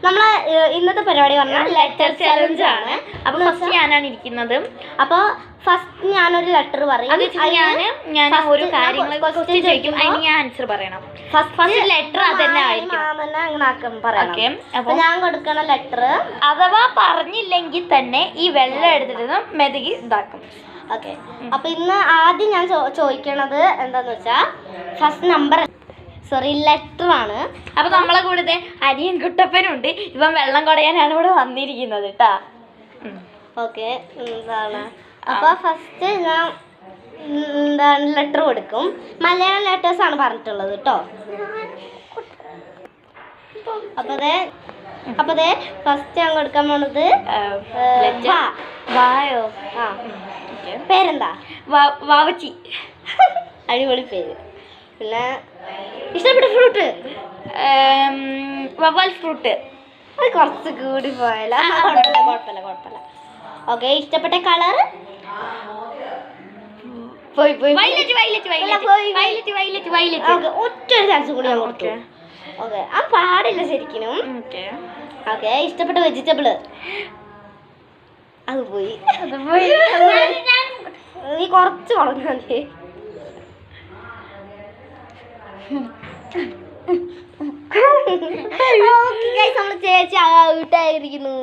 നമ്മളെ ഇന്നത്തെ പരിപാടി പറഞ്ഞാൽ ലെറ്റർ ചലഞ്ച് ആണ്. അപ്പൊ ഫസ്റ്റ് ഞാനാണ് ഇരിക്കുന്നത്. അപ്പൊ ഫസ്റ്റ് ഞാനൊരു ലെറ്റർ പറയും. ഞാൻ ഒരു കാര്യങ്ങൾ ക്വസ്റ്റ്യൻ ചോദിക്കും, അതിന് ഞാൻ ആൻസർ പറയണം. ഫസ്റ്റ് ലെറ്റർ അതന്നെ ആയിരിക്കും പറയാം. അപ്പൊ ഞാൻ കൊടുക്കണ ലെറ്റർ അഥവാ പറഞ്ഞില്ലെങ്കിൽ തന്നെ ഈ വെള്ളം എടുത്തിട്ട് മെതുകി ഇതാക്കും. ഓക്കെ. അപ്പൊ ഇന്ന് ആദ്യം ഞാൻ ചോദിക്കണത് എന്താന്ന് വെച്ചാ ഫസ്റ്റ് നമ്പർ ലെറ്റർ ആണ്. അപ്പൊ നമ്മളെ കൂടെ അരിയും കുട്ടപ്പനുണ്ട്. ഇവൻ വെള്ളം കുടയാനാണ് ഇവിടെ വന്നിരിക്കുന്നത് കേട്ടാ. ഓക്കെ. എന്താണ് അപ്പൊ ഫസ്റ്റ് ഞാൻ എന്താണ് ലെറ്റർ കൊടുക്കും. മലയാളം ലെറ്റേഴ്സ് ആണ് പറഞ്ഞിട്ടുള്ളത് കേട്ടോ. അപ്പതേ ഫസ്റ്റ് ഞാൻ കൊടുക്കാൻ പോണത് വായോ. പേരെന്താ? വാവച്ചി. അടിപൊളി പേര്. പിന്നെ ഇഷ്ടപ്പെട്ട ഫ്രൂട്ട് വവ്വാൽ ഫ്രൂട്ട്. അത് കുറച്ച് കൂടി പോയാലോ. കുഴപ്പമില്ല. ഓക്കെ. ഇഷ്ടപ്പെട്ട കളർ ഒറ്റ ചാൻസ് കൂടി ഞാൻ കൊടുത്തു. ഓക്കെ. ആ പാടില്ല ശരിക്കും. ഓക്കെ. ഇഷ്ടപ്പെട്ട വെജിറ്റബിള് അത് പോയി. നീ കുറച്ച് വളർന്നു മതി. ചേച്ചി ഔട്ടായിരിക്കുന്നു.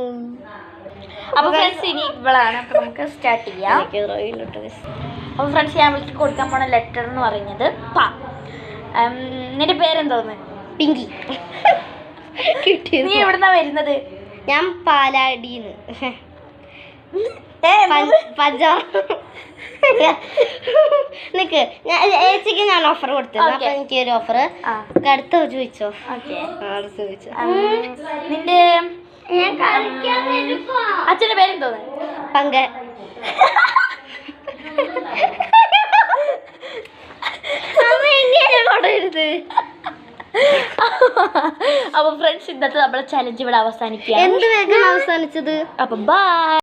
അപ്പൊ ഫ്രണ്ട്സ് ഇനി ഇവളാണ്. അപ്പൊ നമുക്ക് സ്റ്റാർട്ട് ചെയ്യാം. അപ്പൊ ഫ്രണ്ട്സ് ഞാൻ വിളിച്ച് കൊടുക്കാൻ പോണ ലെറ്റർ എന്ന് പറയുന്നത് പ. നിന്റെ പേരെന്തോന്ന്? പിങ്കി. നീ എവിടുന്നാ വരുന്നത്? ഞാൻ പാലാടിന്ന്. നിക്ക് ഏച്ചിക്ക് ഞാൻ ഓഫർ കൊടുത്തിരുന്നു. അപ്പൊ എനിക്ക് ഒരു ഓഫർ അടുത്ത ചോദിച്ചോ. നിന്റെ അച്ഛന്റെ പേരെന്തോന്ന്? പങ്ക. അപ്പൊ ഫ്രണ്ട്സ് ഇന്നത്തെ നമ്മളെ ചലഞ്ച് ഇവിടെ അവസാനിക്കുക. എന്ത് വേഗം അവസാനിച്ചത്. അപ്പൊ ബൈ.